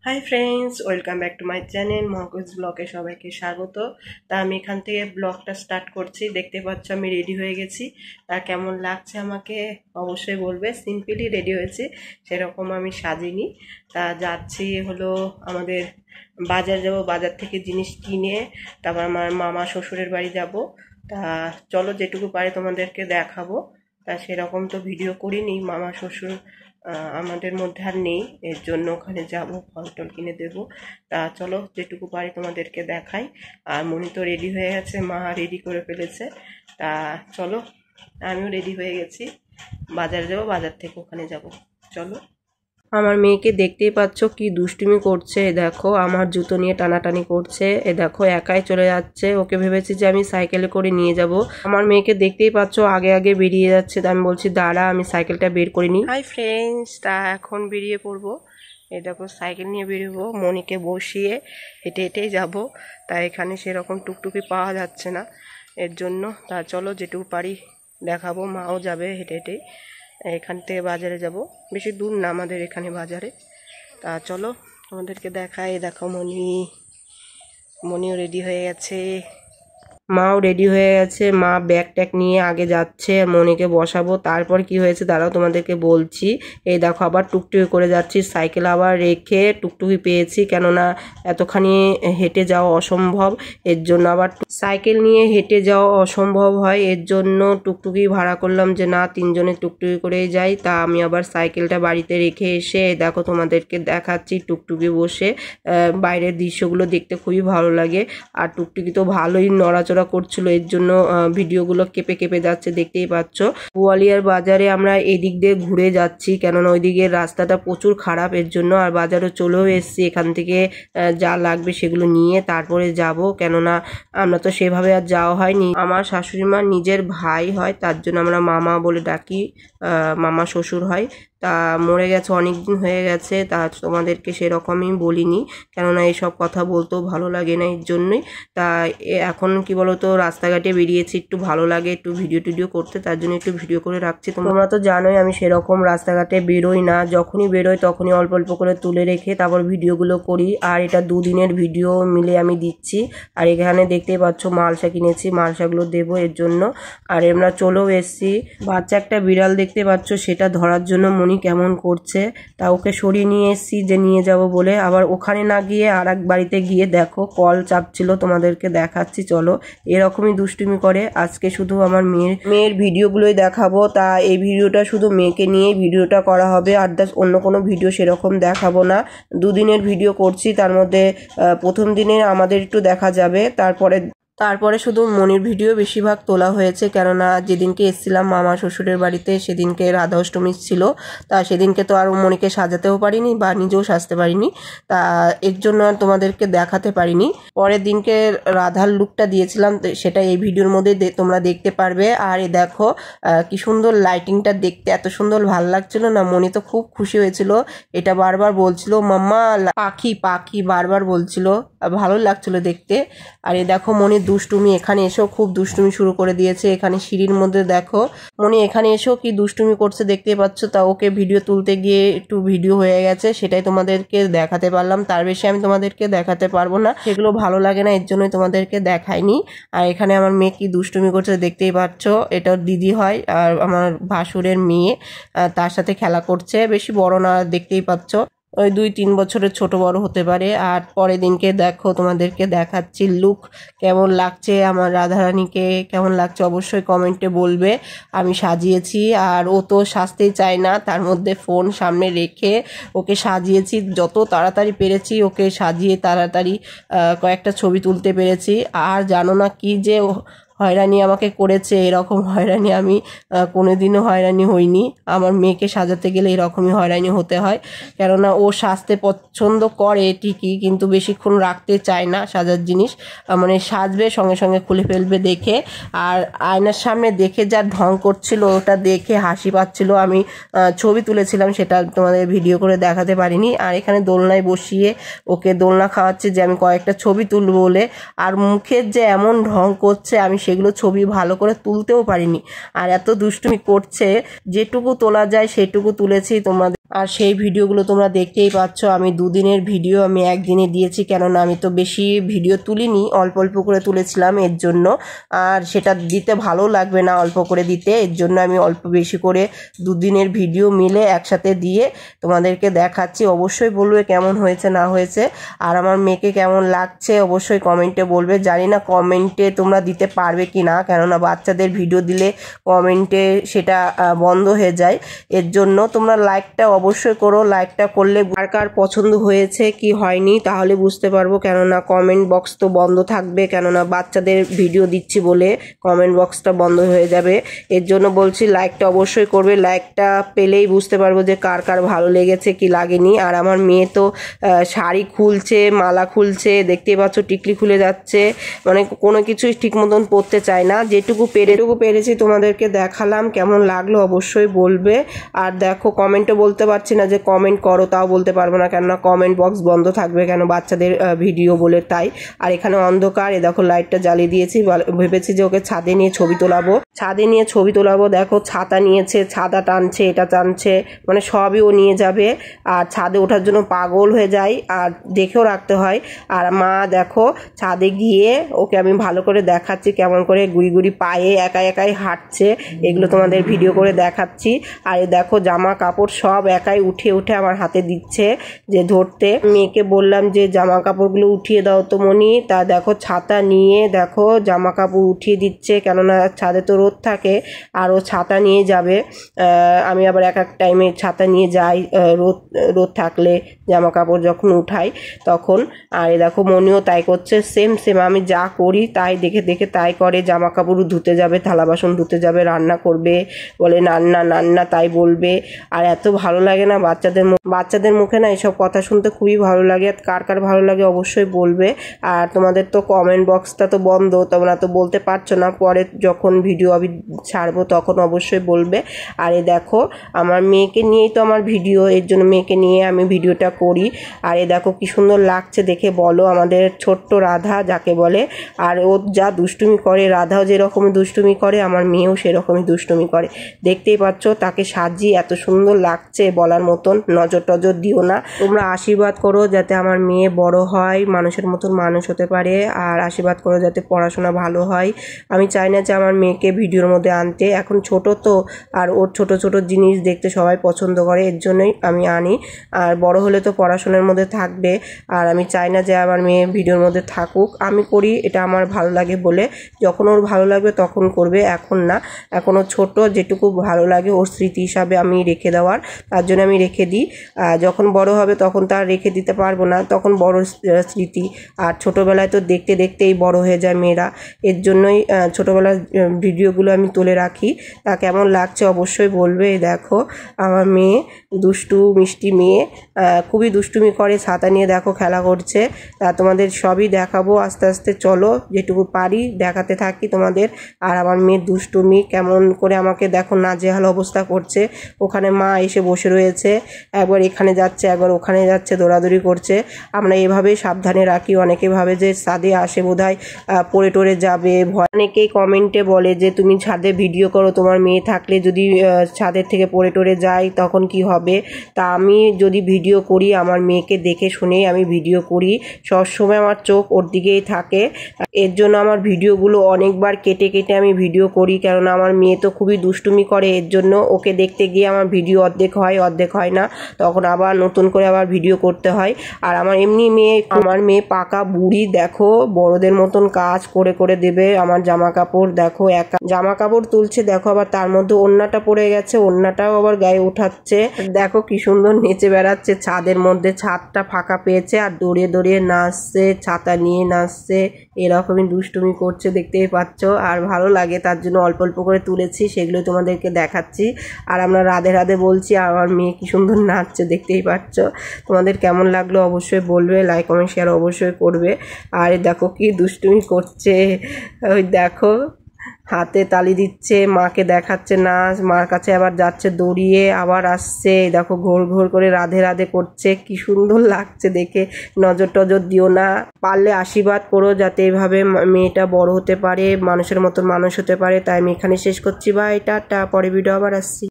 High friends, welcome back to my channel মহকুজ ব্লগে সবাইকে স্বাগত। তা আমি এখান থেকে ব্লগটা স্টার্ট করছি। দেখতে পাচ্ছ আমি রেডি হয়ে গেছি। তা কেমন লাগছে আমাকে অবশ্যই বলবে। সিম্পলি রেডি হয়েছি, সেরকম আমি সাজিনি। তা যাচ্ছি হলো আমাদের বাজার যাব, বাজার থেকে জিনিস কিনে তারপর আমার মামা শ্বশুরের বাড়ি যাব। তা চলো যেটুকু পারি তোমাদেরকে দেখাবো। তা সেরকম তো ভিডিও করিনি, মামা শ্বশুর আমাদের মধ্যে আর নেই, এর জন্য ওখানে যাব, ফল টল কিনে দেবো। তা চলো যেটুকু পারি তোমাদেরকে দেখাই। আর মনি তো রেডি হয়ে গেছে, মা রেডি করে ফেলেছে। তা চলো, আমিও রেডি হয়ে গেছি, বাজারে যাবো, বাজার থেকে ওখানে যাব। চলো। আমার মেয়েকে দেখতেই পাচ্ছ কি দুষ্টুমি করছে। দেখো আমার জুতো নিয়ে টানাটানি করছে। দেখো একাই চলে যাচ্ছে। ওকে ভেবেছি যে আমি সাইকেলে করে নিয়ে যাব। আমার মেয়েকে দেখতেই পাচ্ছ আগে আগে বেরিয়ে যাচ্ছে। তা আমি বলছি দাঁড়া, আমি সাইকেলটা বের করে নিই। হাই ফ্রেন্ডস, তা এখন বেরিয়ে পড়বো। দেখো সাইকেল নিয়ে বেরোবো, মনিকে বসিয়ে হেঁটে হেঁটেই যাব। তা এখানে সেরকম টুকটুকি পাওয়া যাচ্ছে না, এর জন্য। তা চলো যেটুকু পারি দেখাবো। মাও যাবে হেঁটে হেঁটেই। এখান থেকে বাজারে যাব, বেশি দূর না আমাদের এখানে বাজারে। তা চলো আমাদেরকে দেখাই। দেখো মনিও রেডি হয়ে গেছে, মাও রেডি হয়ে গেছে। মা ব্যাগ ট্যাগ নিয়ে আগে যাচ্ছে, মনিকে বসাবো। তারপর কি হয়েছে দাঁড়াও তোমাদেরকে বলছি। এই দেখো আবার টুকটুকি করে যাচ্ছি, সাইকেল আবার রেখে টুকটুকি পেয়েছি, কেননা এতখানি হেঁটে যাওয়া অসম্ভব। এর জন্য আবার সাইকেল নিয়ে হেঁটে যাওয়া অসম্ভব হয়, এর জন্য টুকটুকি ভাড়া করলাম যে না, তিনজনে টুকটুকি করেই যাই। তা আমি আবার সাইকেলটা বাড়িতে রেখে এসে দেখো তোমাদেরকে দেখাচ্ছি টুকটুকি বসে। বাইরের দৃশ্যগুলো দেখতে খুবই ভালো লাগে। আর টুকটুকি তো ভালোই নড়াচড়া করছিল, এর জন্য ভিডিওগুলো কেঁপে কেঁপে যাচ্ছে, দেখতেই পাচ্ছ। গোয়ালিয়ার বাজারে আমরা এদিক দিয়ে ঘুরে যাচ্ছি, কেননা ওইদিকে রাস্তাটা প্রচুর খারাপ, এর জন্য। আর বাজারও চলেও এসছি, এখান থেকে যা লাগবে সেগুলো নিয়ে তারপরে যাব, কেননা আমরা তো সেভাবে আর যাওয়া হয়নি। আমার শাশুড়ি মার নিজের ভাই হয়, তার জন্য আমরা মামা বলে ডাকি। মামা শ্বশুর হয়। তা মরে গেছে, অনেক দিন হয়ে গেছে। তা তোমাদেরকে সেরকমই বলিনি, কেননা এইসব কথা বলতেও ভালো লাগে না, এর জন্যই। তা এখন কি বলতো, রাস্তাঘাটে বেরিয়েছি, একটু ভালো লাগে একটু ভিডিও টিডিও করতে, তার জন্য একটু ভিডিও করে রাখছি। তোমরা তো জানোই আমি সেরকম রাস্তাঘাটে বেরোই না, যখনই বেরোই তখনই অল্প অল্প করে তুলে রেখে তারপর ভিডিওগুলো করি। আর এটা দুদিনের ভিডিও মিলে আমি দিচ্ছি। আর এখানে দেখতেই পাচ্ছ মালসা কিনেছি, মালসাগুলো দেবো, এর জন্য। আর আমরা চলেও এসছি। বাচ্চা একটা বিড়াল দেখতে পাচ্ছ, সেটা ধরার জন্য মনি কেমন করছে। তা ওকে সরিয়ে নিয়ে এসছি যে নিয়ে যাব বলে। আবার ওখানে না গিয়ে আর এক বাড়িতে গিয়ে দেখো কল চাপছিল, তোমাদেরকে দেখাচ্ছি চলো। এরকমই দুষ্টুমি করে। আজকে শুধু আমার মেয়ের ভিডিওগুলোই দেখাবো। তা এই ভিডিওটা শুধু মেয়েকে নিয়েই ভিডিওটা করা হবে, আর অন্য কোনো ভিডিও সেরকম দেখাবো না। দুদিনের ভিডিও করছি, তার মধ্যে প্রথম দিনে আমাদের একটু দেখা যাবে, তারপরে শুধু মনির ভিডিও বেশিরভাগ তোলা হয়েছে, কেননা যেদিনকে এসেছিলাম মামা শ্বশুরের বাড়িতে সেদিনকে রাধা অষ্টমী ছিল। তা সেদিনকে তো আর মনিকে সাজাতেও পারিনি বা নিজেও সাজতে পারিনি, তা এর জন্য আর তোমাদেরকে দেখাতে পারিনি। পরের দিনকে রাধার লুকটা দিয়েছিলাম, সেটা এই ভিডিওর মধ্যে তোমরা দেখতে পারবে। আর এই দেখো কি সুন্দর লাইটিংটা দেখতে, এত সুন্দর ভাল লাগছিল না, মনি তো খুব খুশি হয়েছিল। এটা বারবার বলছিল মাম্মা পাখি পাখি, বারবার বলছিল, ভালো লাগছিল দেখতে। আর এই দেখো মনির দুষ্টুমি, এখানে এসেও খুব দুষ্টুমি শুরু করে দিয়েছে। এখানে সিঁড়ির মধ্যে দেখো মনি এখানে এসেও কি দুষ্টুমি করছে, দেখতে পাচ্ছ। তা ওকে ভিডিও তুলতে গিয়ে একটু ভিডিও হয়ে গেছে, সেটাই তোমাদেরকে দেখাতে পারলাম, তার বেশি আমি তোমাদেরকে দেখাতে পারবো না, সেগুলো ভালো লাগে না, এর জন্যই তোমাদেরকে দেখাইনি। আর এখানে আমার মেয়ে কি দুষ্টুমি করছে দেখতেই পাচ্ছ। এটা দিদি হয় আর আমার ভাসুরের মেয়ে, তার সাথে খেলা করছে, বেশি বড় না, দেখতেই পাচ্ছ ওই 2-3 বছরের ছোট বড় হতে পারে। আর পরের দিনকে দেখো তোমাদেরকে দেখাচ্ছি লুক কেমন লাগছে, আমার রাধারানীকে কেমন লাগছে অবশ্যই কমেন্টে বলবে। আমি সাজিয়েছি, আর ও তো সাজতেই চায় না, তার মধ্যে ফোন সামনে রেখে ওকে সাজিয়েছি, যত তাড়াতাড়ি পেরেছি ওকে সাজিয়ে তাড়াতাড়ি কয়েকটা ছবি তুলতে পেরেছি। আর জানো না কি যে হয়রানি আমাকে করেছে, এরকম হয়রানি আমি কোনোদিনও হয়রানি হইনি। আমার মেয়েকে সাজাতে গেলে এরকমই হয়রানি হতে হয়, কেননা ও সাজতে পছন্দ করে ঠিকই, কিন্তু বেশিক্ষণ রাখতে চায় না সাজার জিনিস, মানে সাজবে সঙ্গে সঙ্গে খুলে ফেলবে দেখে। আর আয়নার সামনে দেখে যা ঢং করছিল, ওটা দেখে হাসি পাচ্ছিল। আমি ছবি তুলেছিলাম, সেটা তোমাদের ভিডিও করে দেখাতে পারিনি। আর এখানে দোলনায় বসিয়ে ওকে দোলনা খাওয়াচ্ছে যে আমি কয়েকটা ছবি তুলব বলে। আর মুখের যে এমন ঢং করছে, আমি সেগুলো ছবি ভালো করে তুলতেও পারিনি। আর এত দুষ্টুমি করছে, যেটুকু তোলা যায় সেটুকু তুলেছি তোমাদের। আর সেই ভিডিওগুলো তোমরা দেখতেই পাচ্ছ। আমি দুদিনের ভিডিও আমি একদিনে দিয়েছি, কেননা আমি তো বেশি ভিডিও তুলিনি, অল্প অল্প করে তুলেছিলাম এর জন্য। আর সেটা দিতে ভালো লাগবে না অল্প করে দিতে, এর জন্য আমি অল্প বেশি করে দুদিনের ভিডিও মিলে একসাথে দিয়ে তোমাদেরকে দেখাচ্ছি। অবশ্যই বলবে কেমন হয়েছে না হয়েছে, আর আমার মেয়েকে কেমন লাগছে অবশ্যই কমেন্টে বলবে। জানি না কমেন্টে তোমরা দিতে পারবে কি না, কেননা বাচ্চাদের ভিডিও দিলে কমেন্টে সেটা বন্ধ হয়ে যায়। এর জন্য তোমরা লাইকটা অবশ্যই করো। লাইকটা করলে কার কার পছন্দ হয়েছে কি হয়নি তাহলে বুঝতে পারবো, কেননা কমেন্ট বক্স তো বন্ধ থাকবে, কেননা বাচ্চাদের ভিডিও দিচ্ছি বলে কমেন্ট বক্সটা বন্ধ হয়ে যাবে। এর জন্য বলছি লাইকটা অবশ্যই করবে। লাইকটা পেলেই বুঝতে পারবো যে কার কার ভালো লেগেছে কি লাগেনি। আর আমার মেয়ে তো শাড়ি খুলছে, মালা খুলছে, দেখতেই পাচ্ছ টিকলি খুলে যাচ্ছে, মানে কোনো কিছুই ঠিক মতন পরতে চায় না। যেটুকু পেরেছি তোমাদেরকে দেখালাম। কেমন লাগলো অবশ্যই বলবে। আর দেখো কমেন্টও বলতে পারছি না যে কমেন্ট করো, তাও বলতে পারবো না, কেননা কমেন্ট বক্স বন্ধ থাকবে, কেন বাচ্চাদের ভিডিও বলে তাই। আর এখানে অন্ধকার, এ দেখো লাইটটা জ্বালিয়ে দিয়েছি। ভেবেছি যে ওকে ছাদে নিয়ে ছবি তোলাবো। দেখো ছাতা নিয়েছে, ছাতা টানছে, এটা টানছে, মানে সবই ও নিয়ে যাবে। আর ছাদে ওঠার জন্য পাগল হয়ে যায়, আর দেখেও রাখতে হয়। আর মা দেখো ছাদে গিয়ে ওকে আমি ভালো করে দেখাচ্ছি কেমন করে গুড়ি গুড়ি পায়ে একাই হাঁটছে, এগুলো তোমাদের ভিডিও করে দেখাচ্ছি। আর দেখো জামা কাপড় সব একাই উঠে আমার হাতে দিচ্ছে যে ধরতে। মেয়েকে বললাম যে জামা কাপড়গুলো উঠিয়ে দাও তো মনি, তা দেখো ছাতা নিয়ে দেখো জামা কাপড় উঠিয়ে দিচ্ছে, কেননা ছাদে তো রোদ থাকে আর ও ছাতা নিয়ে যাবে। আমি আবার এক টাইমে ছাতা নিয়ে যাই রোদ থাকলে, জামা কাপড় যখন উঠাই তখন। আর দেখো মনিও তাই করছে, সেম আমি যা করি তাই দেখে তাই করে। জামা কাপড় ধুতে যাবে, থালা বাসন ধুতে যাবে, রান্না করবে, বলে নান্না তাই বলবে। আর এত ভালো লাগে না বাচ্চাদের মুখে না এসব কথা শুনতে খুবই ভালো লাগে। কার কার ভালো লাগে অবশ্যই বলবে। আর তোমাদের তো কমেন্ট বক্সটা তো বন্ধ, তোমরা তো বলতে পারছো না, পরে যখন ভিডিও আমি ছাড়বো তখন অবশ্যই বলবে। আর দেখো আমার মেয়েকে নিয়েই তো আমার ভিডিও, এর জন্য মেয়েকে নিয়ে আমি ভিডিওটা করি। আর দেখো কি সুন্দর লাগছে দেখে বলো, আমাদের ছোট্ট রাধা যাকে বলে। আর ও যা দুষ্টুমি করে, রাধাও যেরকম দুষ্টুমি করে আমার মেয়েও সেরকমই দুষ্টুমি করে। দেখতেই পাচ্ছ তাকে সাজিয়ে এত সুন্দর লাগছে বলার মতন। নজর টজর দিও না, তোমরা আশীর্বাদ করো যাতে আমার মেয়ে বড় হয়, মানুষের মতন মানুষ হতে পারে। আর আশীর্বাদ করো যাতে পড়াশোনা ভালো হয়। আমি চাই না যে আমার মেয়েকে ভিডিওর মধ্যে আনতে, এখন ছোট তো, আর ওর ছোট জিনিস দেখতে সবাই পছন্দ করে, এর জন্যই আমি আনি। আর বড় হলে তো পড়াশোনার মধ্যে থাকবে, আর আমি চাই না যে আমার মেয়ে ভিডিওর মধ্যে থাকুক। আমি করি এটা আমার ভালো লাগে বলে, যখন ওর ভালো লাগবে তখন করবে, এখন না। এখনও ছোট, যেটুকু ভালো লাগে ওর স্মৃতি হিসাবে আমি রেখে দেওয়ার, তার জন্য আমি রেখে দিই। যখন বড় হবে তখন তার রেখে দিতে পারবো না, তখন বড় স্মৃতি। আর ছোটোবেলায় তো দেখতেই বড় হয়ে যায় মেয়েরা, এর জন্যই ছোটোবেলার ভিডিওগুলো আমি তুলে রাখি। তা কেমন লাগছে অবশ্যই বলবে। দেখো আমার মেয়ে দুষ্টু মিষ্টি মেয়ে, খুবই দুষ্টুমি করে, ছাতা নিয়ে দেখো খেলা করছে। তোমাদের সবই দেখাবো আস্তে আস্তে, চলো যেটুকু পারি দেখাতে থাকি তোমাদের। আর আমার মেয়ের দুষ্টুমি কেমন করে আমাকে দেখো নাজেহাল অবস্থা করছে। ওখানে মা এসে বসে রয়েছে, একবার এখানে যাচ্ছে একবার ওখানে যাচ্ছে, দৌড়াদৌড়ি করছে। আমরা এভাবেই সাবধানে রাখি। অনেকে ভাবে যে ছাদে আসে বোধহয় পড়ে টরে যাবে, অনেকেই কমেন্টে বলে যে তুমি ছাদে ভিডিও করো, তোমার মেয়ে থাকলে যদি ছাদের থেকে পড়ে টরে যায় তখন কি হবে। তা আমি যদি ভিডিও করি আমার মেয়েকে দেখে শুনেই আমি ভিডিও করি, সবসময় আমার চোখ ওর দিকেই থাকে। এর জন্য আমার ভিডিওগুলো অনেকবার কেটে আমি ভিডিও করি, কেননা আমার মেয়ে তো খুবই দুষ্টুমি করে। এর জন্য ওকে দেখতে গিয়ে আমার ভিডিও অর্ধেক হয় না, তখন আবার নতুন করে আবার ভিডিও করতে হয়। আর আমার মেয়ে পাকা বুড়ি, দেখো বড়দের মতন কাজ করে দেবে। আমার জামা কাপড় দেখো, একা জামা কাপড় তুলছে, দেখো আবার তার মধ্যে ওড়নাটা পড়ে গেছে, ওড়নাটাও আবার গায়ে উঠাচ্ছে। দেখো কি সুন্দর নেচে বেড়াচ্ছে ছাদের মধ্যে, ছাদটা ফাঁকা পেয়েছে আর দৌড়িয়ে নাচছে, ছাতা নিয়ে নাচছে, এরকমই দুষ্টুমি করছে, দেখতেই পাচ্ছ। আর ভালো লাগে তার জন্য অল্প করে তুলেছি, সেগুলো তোমাদেরকে দেখাচ্ছি। আর আমরা রাধে বলছি, আমার মেয়ে কি সুন্দর নাচছে দেখতেই পাচ্ছ। তোমাদের কেমন লাগলো অবশ্যই বলবে, লাইক কমেন্ট শেয়ার অবশ্যই করবে। আর দেখো কি দুষ্টুমি করছে, ওই দেখো হাতে তালি দিচ্ছে, মাকে দেখাচ্ছে নাচ, মার কাছে আবার যাচ্ছে দৌড়িয়ে, আবার আসছে, দেখো ঘোর করে রাধে করছে, কি সুন্দর লাগছে দেখে। নজর টজর দিও না, পারলে আশীর্বাদ করো যাতে এভাবে মেয়েটা বড় হতে পারে, মানুষের মতো মানুষ হতে পারে। তাই আমি এখানে শেষ করছি, বাই টাটা, পরে ভিডিও আবার আসছি।